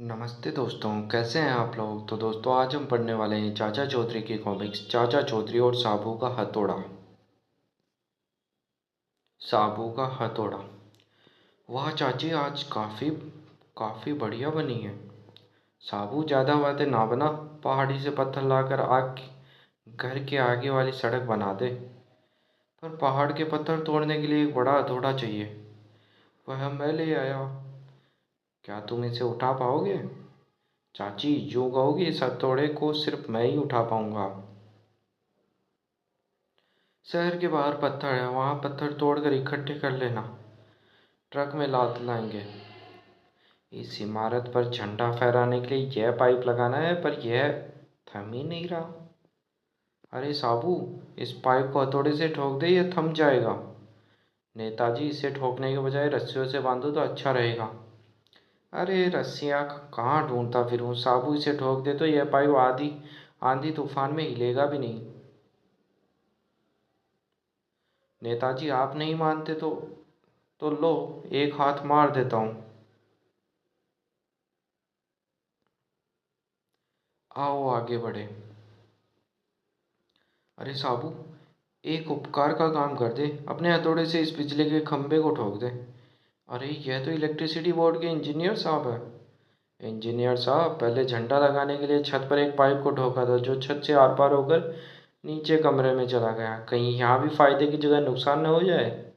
नमस्ते दोस्तों, कैसे हैं आप लोग। तो दोस्तों आज हम पढ़ने वाले हैं चाचा चौधरी की कॉमिक्स चाचा चौधरी और साबू का हथौड़ा। साबू का हथौड़ा। वाह चाची, आज काफ़ी काफ़ी बढ़िया बनी है। साबू ज़्यादा बातें ना बना, पहाड़ी से पत्थर लाकर आग घर के आगे वाली सड़क बना दे। पर पहाड़ के पत्थर तोड़ने के लिए एक बड़ा हथौड़ा चाहिए। वह मैं ले आया। क्या तुम इसे उठा पाओगे? चाची, जो कहोगी, इस हथौड़े को सिर्फ मैं ही उठा पाऊंगा। शहर के बाहर पत्थर है, वहां पत्थर तोड़कर इकट्ठे कर लेना। ट्रक में लाद लाएंगे। इस इमारत पर झंडा फहराने के लिए यह पाइप लगाना है, पर यह थम ही नहीं रहा। अरे साबू, इस पाइप को हथौड़े से ठोक दे, यह थम जाएगा। नेताजी, इसे ठोकने के बजाय रस्सियों से बांधो तो अच्छा रहेगा। अरे रस्सियाँ कहाँ ढूंढता फिरूं। साबू, इसे ठोक दे तो यह पाइप आधी आंधी तूफान में हिलेगा भी नहीं। नेताजी, आप नहीं मानते तो लो, एक हाथ मार देता हूँ। आओ आगे बढ़े। अरे साबू, एक उपकार का काम कर दे, अपने हथौड़े से इस बिजली के खंभे को ठोक दे। अरे यह तो इलेक्ट्रिसिटी बोर्ड के इंजीनियर साहब है। इंजीनियर साहब, पहले झंडा लगाने के लिए छत पर एक पाइप को ठोका था, जो छत से आर पार होकर नीचे कमरे में चला गया। कहीं यहाँ भी फायदे की जगह नुकसान न हो जाए।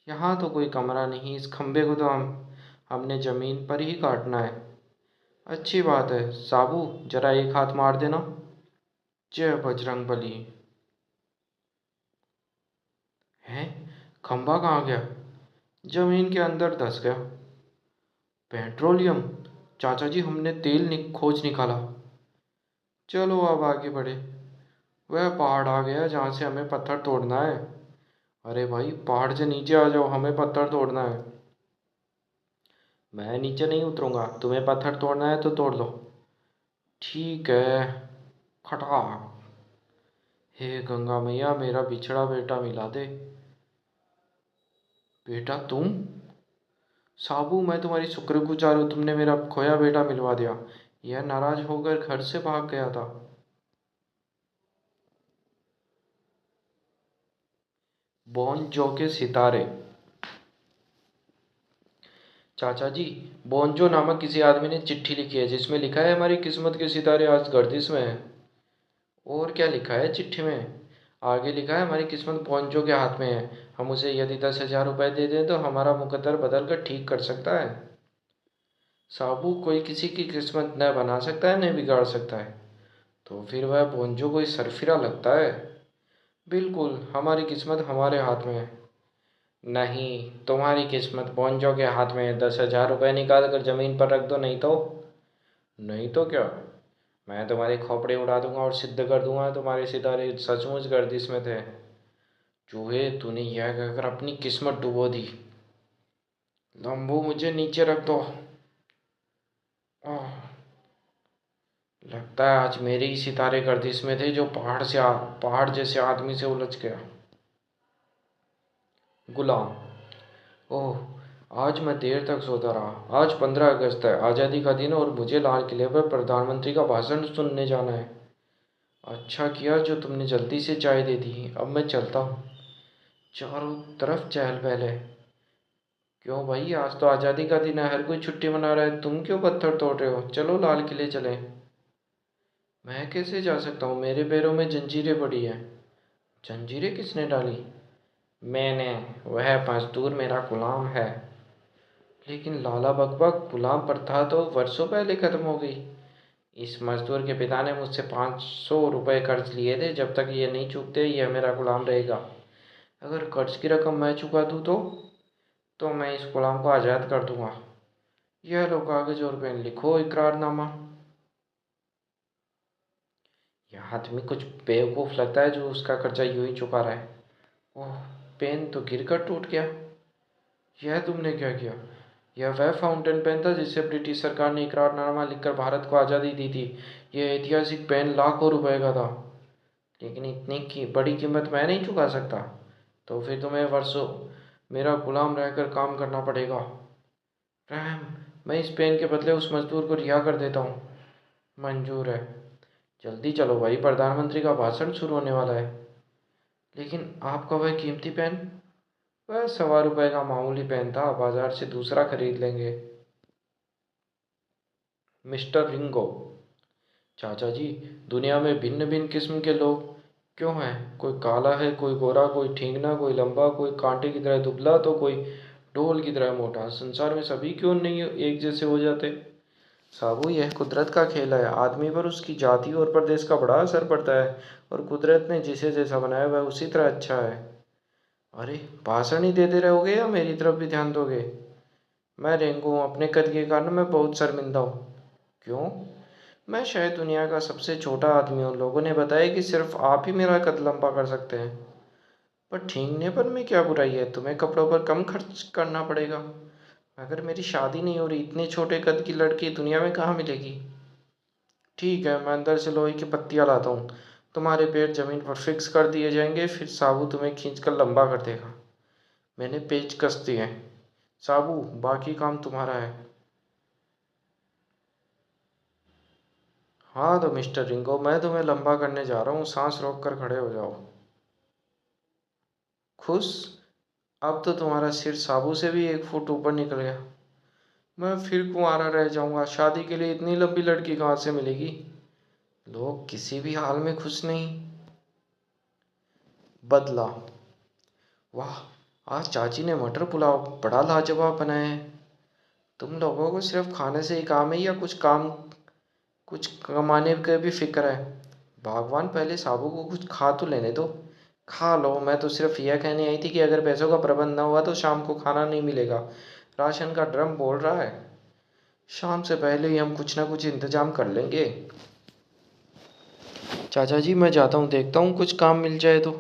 यहाँ तो कोई कमरा नहीं, इस खंभे को तो हमने जमीन पर ही काटना है। अच्छी बात है साबू, जरा एक हाथ मार देना। जय बजरंग बली। हैं? खंभा कहाँ गया? जमीन के अंदर धस गया। पेट्रोलियम। चाचा जी, हमने तेल खोज निकाला। चलो अब आगे बढ़े। वह पहाड़ आ गया जहाँ से हमें पत्थर तोड़ना है। अरे भाई, पहाड़ से नीचे आ जाओ, हमें पत्थर तोड़ना है। मैं नीचे नहीं उतरूंगा, तुम्हें पत्थर तोड़ना है तो तोड़ लो। ठीक है। खटाक। हे गंगा मैया, मेरा बिछड़ा बेटा मिला दे। बेटा तुम? साबू, मैं तुम्हारी शुक्रगुजार हूँ, तुमने मेरा खोया बेटा मिलवा दिया। यह नाराज होकर घर से भाग गया था। बोनजो के सितारे। चाचा जी, बोनजो नामक किसी आदमी ने चिट्ठी लिखी है, जिसमें लिखा है हमारी किस्मत के सितारे आज गर्दिश में हैं। और क्या लिखा है चिट्ठी में? आगे लिखा है हमारी किस्मत बोनजो के हाथ में है। हम उसे यदि 10,000 रुपये दे दें तो हमारा मुकद्दर बदल कर ठीक कर सकता है। साबू, कोई किसी की किस्मत न बना सकता है न बिगाड़ सकता है। तो फिर वह बोंजो कोई सरफिरा लगता है। बिल्कुल, हमारी किस्मत हमारे हाथ में है। नहीं, तुम्हारी किस्मत बोंजो के हाथ में है। 10,000 रुपये निकाल कर जमीन पर रख दो, नहीं तो। नहीं तो क्या? मैं तुम्हारे खोपड़े उड़ा दूंगा और सिद्ध कर दूंगा तुम्हारे सितारे सचमुच गर्दिश में थे। चूहे, तूने यह कहकर अपनी किस्मत डुबो दी। लंबू, मुझे नीचे रख दो। आह, लगता है आज मेरे ही सितारे गर्दिश में थे, जो पहाड़ जैसे आदमी से उलझ गया। गुलाम। ओह, आज मैं देर तक सोता रहा। आज 15 अगस्त है, आज़ादी का दिन, और मुझे लाल किले पर प्रधानमंत्री का भाषण सुनने जाना है। अच्छा किया जो तुमने जल्दी से चाय दे दी। अब मैं चलता हूँ। चारों तरफ चहल पहल है। क्यों भाई, आज तो आज़ादी का दिन है, हर कोई छुट्टी मना रहा है। तुम क्यों पत्थर तोड़ रहे हो? चलो लाल किले चलें। मैं कैसे जा सकता हूँ? मेरे पैरों में जंजीरें पड़ी हैं। जंजीरें किसने डाली? मैंने। वह मजदूर मेरा गुलाम है। लेकिन लाला बकबक, गुलाम प्रथा तो वर्षों पहले खत्म हो गई। इस मजदूर के पिता ने मुझसे 500 रुपये कर्ज लिए थे। जब तक ये नहीं चुकते यह मेरा गुलाम रहेगा। अगर कर्ज की रकम मैं चुका दूँ तो मैं इस गुलाम को आज़ाद कर दूंगा। यह लो कागज और पेन, लिखो इकरारनामा। यह आदमी कुछ बेवकूफ़ लगता है जो उसका कर्जा यूं ही चुका रहा है। ओह, पेन तो गिरकर टूट गया। यह तुमने क्या किया? यह वह फाउंटेन पेन था जिससे ब्रिटिश सरकार ने इकरारनामा लिखकर भारत को आज़ादी दी थी। यह ऐतिहासिक पेन लाखों रुपए का था। लेकिन इतनी की बड़ी कीमत मैं नहीं चुका सकता। तो फिर तुम्हें वर्षों मेरा गुलाम रहकर काम करना पड़ेगा। रहम, मैं इस पेन के बदले उस मजदूर को रिहा कर देता हूँ। मंजूर है। जल्दी चलो भाई, प्रधानमंत्री का भाषण शुरू होने वाला है। लेकिन आपका वह कीमती पेन? वह 1.25 रुपये का मामूली पेन था, बाजार से दूसरा खरीद लेंगे। Mister Ringo. चाचा जी, दुनिया में भिन्न भिन्न किस्म के लोग क्यों हैं? कोई काला है, कोई गोरा, कोई ठीकना, कोई लंबा, कोई कांटे की तरह दुबला, तो कोई ढोल की तरह मोटा। संसार में सभी क्यों नहीं एक जैसे हो जाते? साबू, यह कुदरत का खेल है। आदमी पर उसकी जाति और प्रदेश का बड़ा असर पड़ता है, और कुदरत ने जिसे जैसा बनाया वह उसी तरह अच्छा है। अरे, भाषण ही देते रहोगे या मेरी तरफ भी ध्यान दोगे? मैं रेंगू हूँ, अपने कद के कारण मैं बहुत शर्मिंदा हूँ। क्यों? मैं शायद दुनिया का सबसे छोटा आदमी हूँ। लोगों ने बताया कि सिर्फ आप ही मेरा कद लंबा कर सकते हैं। पर ठीकने पर में क्या बुराई है? तुम्हें कपड़ों पर कम खर्च करना पड़ेगा। अगर मेरी शादी नहीं हो रही, इतने छोटे कद की लड़की दुनिया में कहाँ मिलेगी? ठीक है, मैं अंदर से लोहे की पत्तियाँ लाता हूँ। तुम्हारे पैर जमीन पर फिक्स कर दिए जाएंगे, फिर साबू तुम्हें खींचकर लंबा कर देगा। मैंने पेच कस दिए हैं। साबू, बाकी काम तुम्हारा है। हाँ तो मिस्टर रिंगो, मैं तुम्हें लंबा करने जा रहा हूँ। सांस रोक कर खड़े हो जाओ। खुश? अब तो तुम्हारा सिर साबू से भी 1 फुट ऊपर निकल गया। मैं फिर कुंवारा रह जाऊंगा। शादी के लिए इतनी लंबी लड़की कहाँ से मिलेगी? लोग किसी भी हाल में खुश नहीं। बदला। वाह, आज चाची ने मटर पुलाव बड़ा लाजवाब बनाया है। तुम लोगों को सिर्फ खाने से ही काम है या कुछ कमाने का भी फिक्र है? भगवान, पहले साबू को कुछ खा तो लेने दो। खा लो। मैं तो सिर्फ यह कहने आई थी कि अगर पैसों का प्रबंध न हुआ तो शाम को खाना नहीं मिलेगा। राशन का ड्रम बोल रहा है। शाम से पहले ही हम कुछ ना कुछ इंतजाम कर लेंगे। चाचा जी, मैं जाता हूँ, देखता हूँ कुछ काम मिल जाए तो।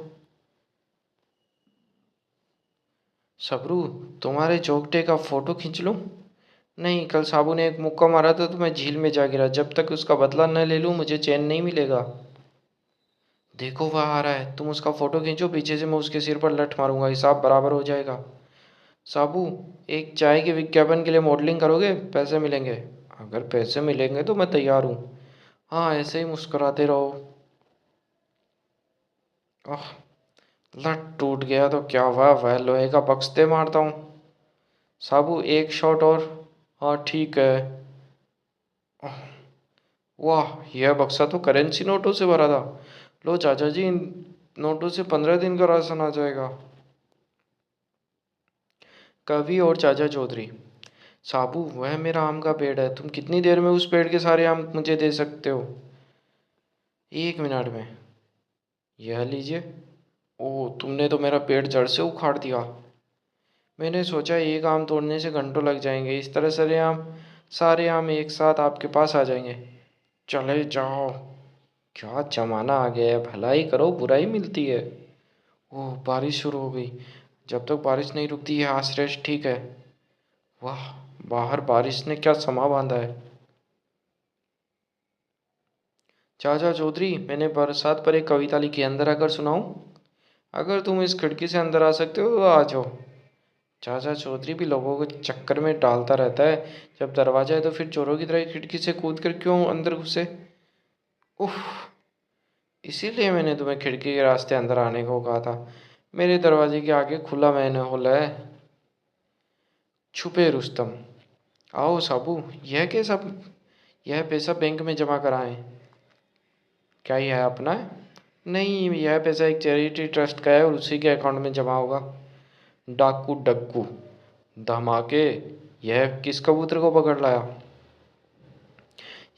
सबरू, तुम्हारे चौकटे का फोटो खींच लूँ? नहीं, कल साबू ने एक मुक्का मारा था तो मैं झील में जा गिरा। जब तक उसका बदला न ले लूँ मुझे चैन नहीं मिलेगा। देखो, वह आ रहा है। तुम उसका फोटो खींचो, पीछे से मैं उसके सिर पर लठ मारूंगा, हिसाब बराबर हो जाएगा। साबू, एक चाय के विज्ञापन के लिए मॉडलिंग करोगे? पैसे मिलेंगे। अगर पैसे मिलेंगे तो मैं तैयार हूँ। हाँ, ऐसे ही मुस्कुराते रहो। आह, लठ टूट गया तो क्या हुआ? वह लोहे का बक्से मारता हूँ। साबू, एक शॉट और। हाँ ठीक है। आह, वाह, यह बक्सा तो करेंसी नोटों से भरा था। लो चाचा जी, इन नोटों से 15 दिन का राशन आ जाएगा। कवि और चाचा चौधरी। साबू, वह मेरा आम का पेड़ है। तुम कितनी देर में उस पेड़ के सारे आम मुझे दे सकते हो? 1 मिनट में। यह लीजिए। ओह, तुमने तो मेरा पेड़ जड़ से उखाड़ दिया। मैंने सोचा एक आम तोड़ने से घंटों लग जाएंगे, इस तरह सारे आम एक साथ आपके पास आ जाएंगे। चले जाओ। क्या जमाना आ गया है, भलाई करो बुराई मिलती है। ओह, बारिश शुरू हो गई। जब तक बारिश नहीं रुकती है आज रेस्ट ठीक है। वाह, बाहर बारिश ने क्या समा बांधा है। चाचा चौधरी, मैंने बरसात पर एक कविता लिखी है, अंदर आकर सुनाऊं? अगर तुम इस खिड़की से अंदर आ सकते हो तो आ जाओ। चाचा चौधरी भी लोगों को चक्कर में डालता रहता है। जब दरवाजा है तो फिर चोरों की तरह खिड़की से कूद कर क्यों अंदर घुसे? उफ, इसीलिए मैंने तुम्हें खिड़की के रास्ते अंदर आने को कहा था। मेरे दरवाजे के आगे खुला मैन होल है। छुपे रुस्तम। आओ साबू, यह कैसा यह पैसा बैंक में जमा कराएं। क्या यह अपना है? नहीं, यह पैसा एक चैरिटी ट्रस्ट का है और उसी के अकाउंट में जमा होगा। डाकू डक्कू। धमाके। यह किस कबूतर को पकड़ लाया?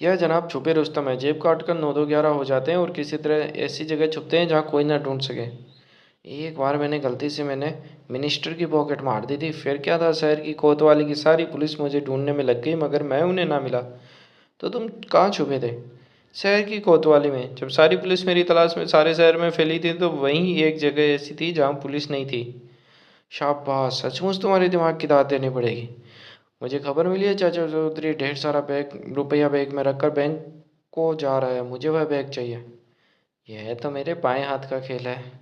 यह जनाब छुपे रुस्तम है। जेब काट कर 9 2 11 हो जाते हैं और किसी तरह ऐसी जगह छुपते हैं जहाँ कोई ना ढूंढ सके। एक बार गलती से मैंने मिनिस्टर की पॉकेट मार दी थी। फिर क्या था, शहर की कोतवाली की सारी पुलिस मुझे ढूंढने में लग गई मगर मैं उन्हें ना मिला। तो तुम कहाँ छुपे थे? शहर की कोतवाली में। जब सारी पुलिस मेरी तलाश में सारे शहर में फैली थी तो वहीं एक जगह ऐसी थी जहाँ पुलिस नहीं थी। शाबाश, सचमुच तुम्हारे दिमाग की दाद देनी पड़ेगी। मुझे खबर मिली है चाचा चौधरी ढेर सारा रुपया बैग में रखकर बैंक को जा रहा है। मुझे वह बैग चाहिए। यह तो मेरे बाएं हाथ का खेल है।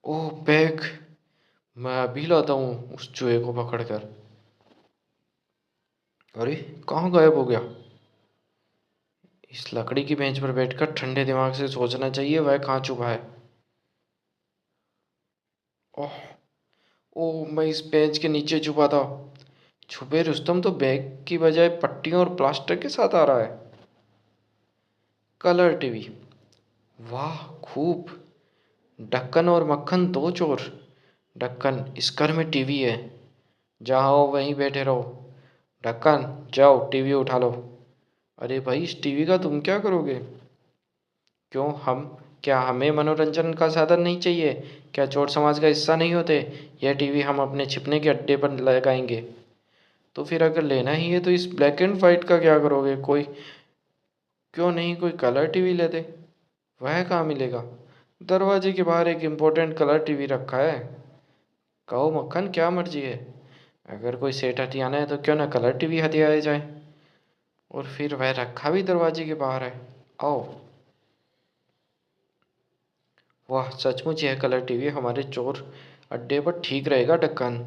ओह, बैग। मैं अभी लाता हूँ उस चूहे को पकड़ कर। अरे, कहाँ गायब हो गया? इस लकड़ी की बेंच पर बैठकर ठंडे दिमाग से सोचना चाहिए वह कहाँ छुपा है। ओह, ओह, मैं इस बेंच के नीचे छुपा था। छुपे रुस्तम तो बैग की बजाय पट्टियों और प्लास्टर के साथ आ रहा है। Colour TV. वाह, खूब। ढक्कन और मक्खन दो चोर। ढक्कन, इस घर में टीवी है। जहाँ हो वहीं बैठे रहो। ढक्कन, जाओ टीवी उठा लो। अरे भाई, इस टीवी का तुम क्या करोगे? क्यों, हम क्या हमें मनोरंजन का साधन नहीं चाहिए? क्या चोर समाज का हिस्सा नहीं होते? यह टीवी हम अपने छिपने के अड्डे पर लगाएंगे। तो फिर अगर लेना ही है तो इस ब्लैक एंड वाइट का क्या करोगे? कोई क्यों नहीं कोई कलर टीवी ले दे? वह कहाँ मिलेगा? दरवाजे के बाहर एक इम्पोर्टेंट कलर टीवी रखा है। कहो मक्खन, क्या मर्जी है। अगर कोई सेठ हथियाना है तो क्यों ना कलर टीवी हथियाया जाए। और फिर वह रखा भी दरवाजे के बाहर है। आओ। वाह, सचमुच यह कलर टीवी हमारे चोर अड्डे पर ठीक रहेगा। ढक्कन,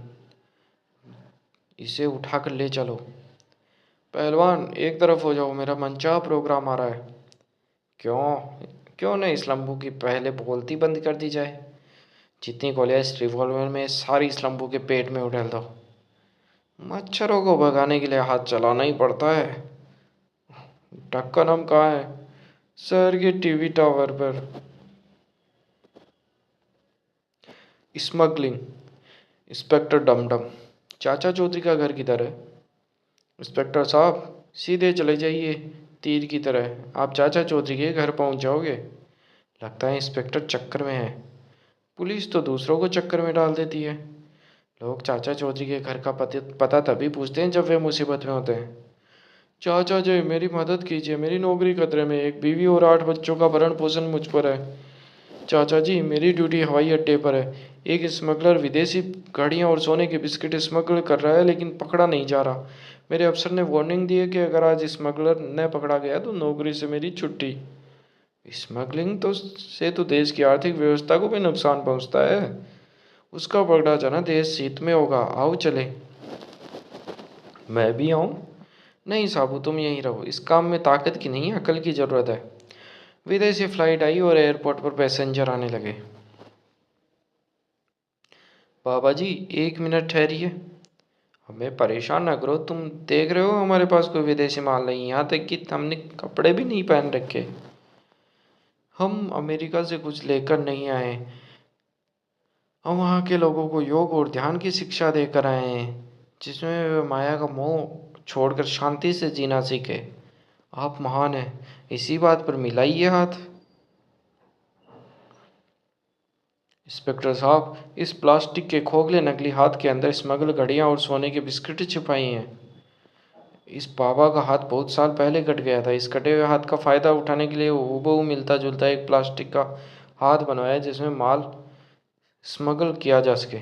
इसे उठा कर ले चलो। पहलवान, एक तरफ हो जाओ, मेरा मनचाहा प्रोग्राम आ रहा है। क्यों? क्यों नहीं इस लंबू की पहले बोलती बंद कर दी जाए। जितनी गोलियां इस रिवॉल्वर में सारी इस लंबू के पेट में उड़ेल दो। मच्छरों को भगाने के लिए हाथ चलाना ही पड़ता है। ढक्कन, हम कहाँ हैं? शहर के टीवी टावर पर। स्मगलिंग। इंस्पेक्टर डमडम। चाचा चौधरी का घर किधर है? इंस्पेक्टर साहब, सीधे चले जाइए। तीर की तरह आप चाचा चौधरी के घर पहुंच जाओगे। लगता है इंस्पेक्टर चक्कर में है। पुलिस तो दूसरों को चक्कर में डाल देती है। लोग चाचा चौधरी के घर का पता तभी पूछते हैं जब वे मुसीबत में होते हैं। चाचा जी, मेरी मदद कीजिए, मेरी नौकरी खतरे में, एक बीवी और 8 बच्चों का भरण पोषण मुझ पर है। चाचा जी, मेरी ड्यूटी हवाई अड्डे पर है। एक स्मगलर विदेशी घड़ियां और सोने के बिस्किट स्मगल कर रहा है लेकिन पकड़ा नहीं जा रहा। मेरे अफसर ने वार्निंग दी है कि अगर आज स्मगलर न पकड़ा गया तो नौकरी से मेरी छुट्टी। स्मगलिंग तो से तो देश की आर्थिक व्यवस्था को भी नुकसान पहुंचता है। उसका पकड़ा जाना देश हित में होगा। आओ चले। मैं भी आऊं? नहीं साबू, तुम यहीं रहो। इस काम में ताकत की नहीं, अकल की जरूरत है। विदेशी फ्लाइट आई और एयरपोर्ट पर पैसेंजर आने लगे। बाबा जी, 1 मिनट ठहरिए। हमें परेशान ना करो, तुम देख रहे हो हमारे पास कोई विदेशी माल नहीं, यहाँ तक कि हमने कपड़े भी नहीं पहन रखे। हम अमेरिका से कुछ लेकर नहीं आए। हम वहाँ के लोगों को योग और ध्यान की शिक्षा देकर आए हैं, जिसमें वे माया का मोह छोड़कर शांति से जीना सीखे। आप महान हैं, इसी बात पर मिलाइए हाथ। इंस्पेक्टर साहब, इस प्लास्टिक के खोखले नकली हाथ के अंदर स्मगल घड़ियां और सोने के बिस्किट छिपाई हैं। इस बाबा का हाथ बहुत साल पहले कट गया था। इस कटे हुए हाथ का फायदा उठाने के लिए हूबहू मिलता जुलता एक प्लास्टिक का हाथ बनवाया जिसमें माल स्मगल किया जा सके।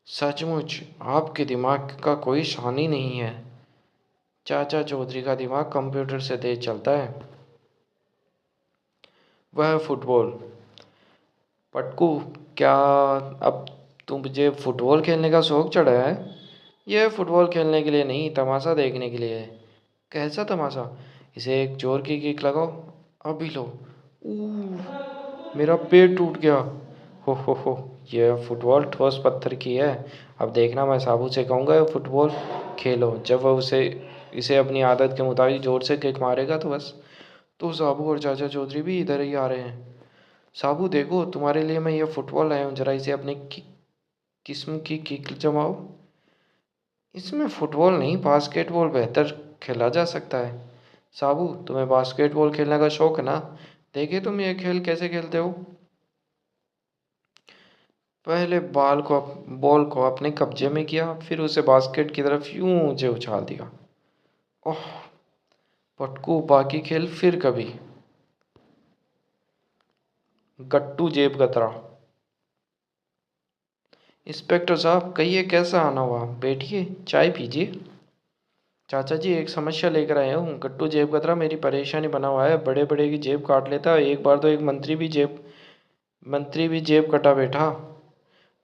सचमुच आपके दिमाग का कोई शान ही नहीं है। चाचा चौधरी का दिमाग कंप्यूटर से तेज चलता है। वह फुटबॉल। पटकू, क्या अब तुझे फुटबॉल खेलने का शौक चढ़ा है? यह फुटबॉल खेलने के लिए नहीं, तमाशा देखने के लिए है। कैसा तमाशा? इसे एक जोर की किक लगाओ। अभी लो। मेरा पेट टूट गया। हो, यह फुटबॉल ठोस पत्थर की है। अब देखना, मैं साबू से कहूँगा ये फुटबॉल खेलो। जब वह उसे इसे अपनी आदत के मुताबिक जोर से किक मारेगा तो बस। तो साबू और चाचा चौधरी भी इधर ही आ रहे हैं। साबू देखो, तुम्हारे लिए मैं ये फुटबॉल लाया हूँ, जरा इसे अपनी किस्म की किक जमाओ। इसमें फुटबॉल नहीं, बास्केटबॉल बेहतर खेला जा सकता है। साबू, तुम्हें बास्केटबॉल खेलने का शौक है ना? देखे तुम ये खेल कैसे खेलते हो। पहले बॉल को अपने कब्जे में किया, फिर उसे बास्केट की तरफ यूं ऊंचे उछाल दिया। ओह, पटकू, बाकी खेल फिर कभी। गट्टू जेब कतरा। इंस्पेक्टर साहब, कहिए कैसा आना हुआ? बैठिए, चाय पीजिए। चाचा जी, एक समस्या लेकर आया हूँ। गट्टू जेब कतरा मेरी परेशानी बना हुआ है। बड़े बड़े की जेब काट लेता है। एक बार तो एक मंत्री भी जेब कटा बैठा।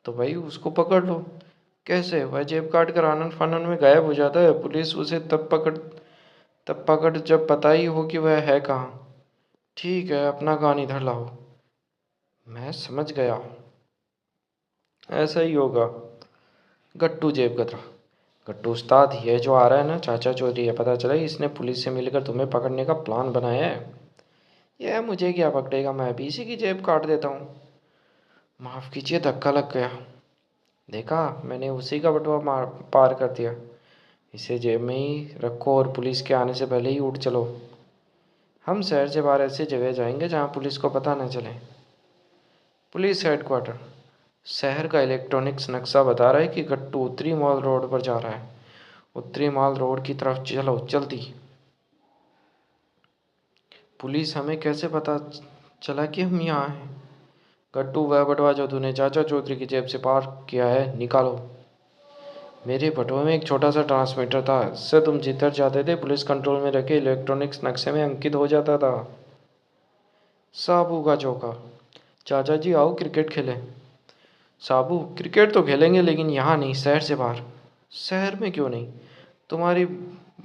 तो भाई उसको पकड़ लो। कैसे? वह जेब काट कर आनन फानन में गायब हो जाता है, पुलिस उसे तब पकड़ जब पता ही हो कि वह है कहाँ। ठीक है, अपना कान इधर लाओ। मैं समझ गया, ऐसा ही होगा। गट्टू जेब कतरा। गट्टू उस्ताद, ये जो आ रहा है ना, चाचा चौधरी है, पता चला इसने पुलिस से मिलकर तुम्हें पकड़ने का प्लान बनाया है। यह मुझे क्या पकड़ेगा, मैं भी इसी की जेब काट देता हूँ। माफ़ कीजिए, धक्का लग गया। देखा, मैंने उसी का बटुआ पार कर दिया। इसे जेब में ही रखो और पुलिस के आने से पहले ही उठ चलो। हम शहर से बाहर ऐसी जगह जाएंगे जहाँ पुलिस को पता न चले। Police headquarter. शहर का इलेक्ट्रॉनिक्स नक्शा बता रहा है कि गट्टू उत्तरी मॉल रोड पर जा रहा है। उत्तरी मॉल रोड की तरफ चलो जल्दी। पुलिस हमें कैसे पता चला कि हम यहाँ हैं? गट्टू, वह बटुआ जो तूने चाचा चौधरी की जेब से पार किया है, निकालो। मेरे बटुए में एक छोटा सा ट्रांसमीटर था, इससे तुम जिधर जाते थे पुलिस कंट्रोल में रखे इलेक्ट्रॉनिक्स नक्शे में अंकित हो जाता था। साबू का चौका। चाचा जी आओ क्रिकेट खेलें। साबू, क्रिकेट तो खेलेंगे लेकिन यहाँ नहीं, शहर से बाहर। शहर में क्यों नहीं? तुम्हारी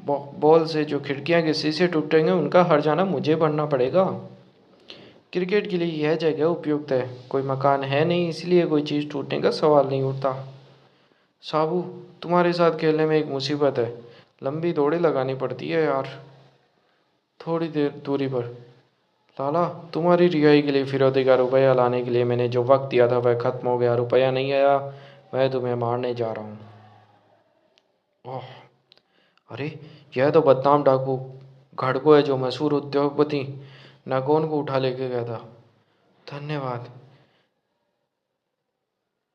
बॉल से जो खिड़कियाँ के शीशे टूटेंगे उनका हर्जाना मुझे भरना पड़ेगा। क्रिकेट के लिए यह जगह उपयुक्त है, कोई मकान है नहीं, इसलिए कोई चीज़ टूटने का सवाल नहीं उठता। साबू, तुम्हारे साथ खेलने में एक मुसीबत है, लंबी दौड़ें लगानी पड़ती है यार। थोड़ी देर दूरी पर। लाला, तुम्हारी रिहाई के लिए फिरौती का रुपया लाने के लिए मैंने जो वक्त दिया था वह खत्म हो गया, रुपया नहीं आया, मैं तुम्हें मारने जा रहा हूँ। ओह, अरे, यह तो बदनाम डाकू घड़को है जो मशहूर उद्योगपति नागौन को उठा लेके गया था। धन्यवाद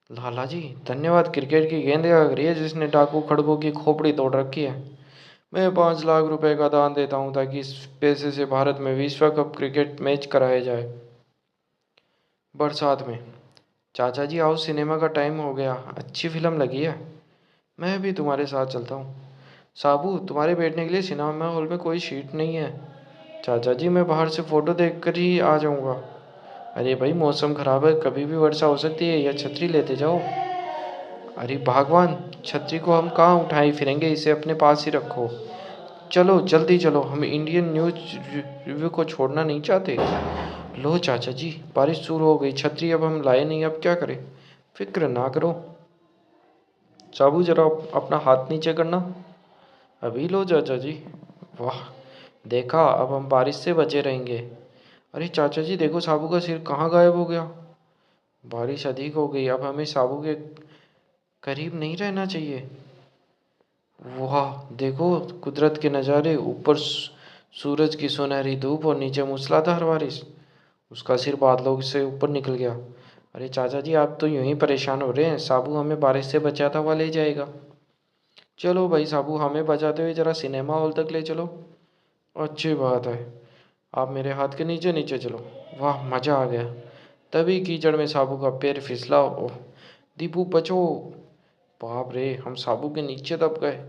लाला जी, धन्यवाद। क्रिकेट की गेंद का करिए जिसने डाकू खड़को की खोपड़ी तोड़ रखी है। मैं 5 लाख रुपए का दान देता हूँ ताकि इस पैसे से भारत में विश्व कप क्रिकेट मैच कराया जाए। बरसात में। चाचा जी आओ, सिनेमा का टाइम हो गया, अच्छी फिल्म लगी है। मैं भी तुम्हारे साथ चलता हूँ। साबू, तुम्हारे बैठने के लिए सिनेमा हॉल में कोई सीट नहीं है। चाचा जी, मैं बाहर से फ़ोटो देख कर ही आ जाऊँगा। अरे भाई, मौसम ख़राब है, कभी भी वर्षा हो सकती है, या छतरी लेते जाओ। अरे भगवान, छतरी को हम कहाँ उठाए फिरेंगे, इसे अपने पास ही रखो। चलो जल्दी चलो, हम इंडियन न्यूज़ रिव्यू को छोड़ना नहीं चाहते। लो चाचा जी, बारिश शुरू हो गई, छतरी अब हम लाए नहीं, अब क्या करें? फिक्र ना करो। साबू, जरा अपना हाथ नीचे करना। अभी लो चाचा जी। वाह, देखा, अब हम बारिश से बचे रहेंगे। अरे चाचा जी देखो, साबू का सिर कहाँ गायब हो गया। बारिश अधिक हो गई, अब हमें साबू के करीब नहीं रहना चाहिए। वाह, देखो कुदरत के नज़ारे, ऊपर सूरज की सुनहरी धूप और नीचे मूसलाधार बारिश। उसका सिर बादलों से ऊपर निकल गया। अरे चाचा जी, आप तो यूं ही परेशान हो रहे हैं, साबू हमें बारिश से बचाता हुआ ले जाएगा। चलो भाई साबू, हमें बचाते हुए जरा सिनेमा हॉल तक ले चलो। अच्छी बात है, आप मेरे हाथ के नीचे नीचे चलो। वाह, मज़ा आ गया। तभी कीचड़ में साबू का पैर फिसला। ओह, दीपू बचो। बाप रे, हम साबू के नीचे दब गए।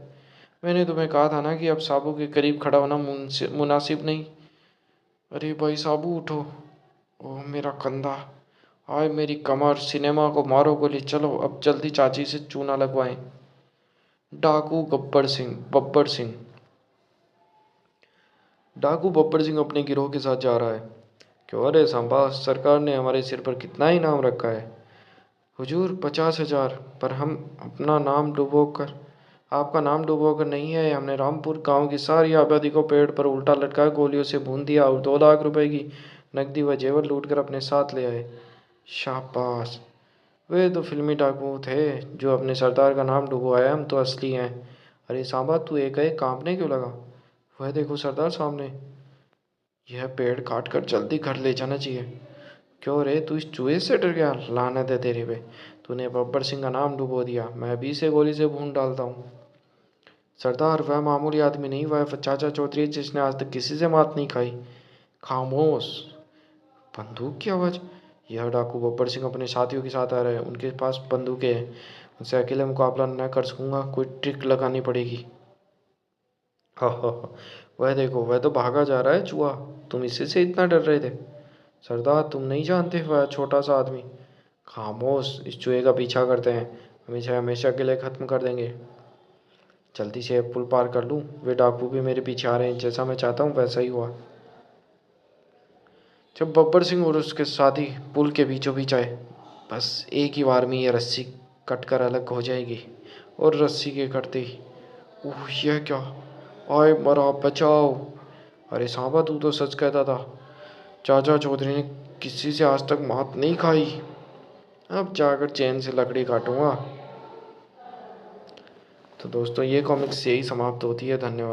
मैंने तुम्हें कहा था ना कि अब साबू के करीब खड़ा होना मुनासिब नहीं। अरे भाई साबू उठो। ओह मेरा कंधा, आय मेरी कमर, सिनेमा को मारो गोली, चलो अब जल्दी चाची से चूना लगवाएं। डाकू बब्बर सिंह। डाकू बब्बर सिंह अपने गिरोह के साथ जा रहा है। क्यों रे सांबा, सरकार ने हमारे सिर पर कितना इनाम रखा है? हुजूर 50,000, पर हम अपना नाम डुबो कर आपका नाम डुबो कर नहीं है, हमने रामपुर गांव की सारी आबादी को पेड़ पर उल्टा लटका गोलियों से भून दिया और 2 लाख रुपए की नकदी व जेवर लूट कर अपने साथ ले आए। शाबाश, वे तो फिल्मी डाकू थे जो अपने सरदार का नाम डुबवाया, हम तो असली हैं। अरे सांबा, तू एक कांपने क्यों लगा? वह देखो सरदार सामने। यह पेड़ काट कर जल्दी घर ले जाना चाहिए। क्यों रे, तू इस चूहे से डर गया? लानत है तेरे पे, तूने बब्बर सिंह का नाम डुबो दिया, मैं भी इसे गोली से भून डालता हूँ। सरदार, वह मामूली आदमी नहीं, वह चाचा चौधरी है जिसने आज तक किसी से मात नहीं खाई। खामोश। बंदूक की आवाज़। यह डाकू बब्बर सिंह अपने साथियों के साथ आ रहे हैं, उनके पास बंदूकें हैं, उनसे अकेले मुकाबला न कर सकूंगा, कोई ट्रिक लगानी पड़ेगी। हा हा हा, वह देखो, वह तो भागा जा रहा है चूहा, तुम इसी से इतना डर रहे थे? सरदार, तुम नहीं जानते वह छोटा सा आदमी। खामोश, इस चूहे का पीछा करते हैं, हमेशा हमेशा के लिए ख़त्म कर देंगे। जल्दी से पुल पार कर लूँ, वे डाकू भी मेरे पीछे आ रहे हैं। जैसा मैं चाहता हूँ वैसा ही हुआ। जब बब्बर सिंह और उसके साथी पुल के बीचों बीच आए, बस एक ही बार में ये रस्सी कटकर अलग हो जाएगी। और रस्सी के कटते ही, ओह यह क्या, आए मरा बचाओ। अरे सांबा, तू तो सच कहता था। चाचा चौधरी ने किसी से आज तक मात नहीं खाई। अब जाकर चैन से लकड़ी काटूंगा। तो दोस्तों, ये कॉमिक्स यही समाप्त होती है। धन्यवाद।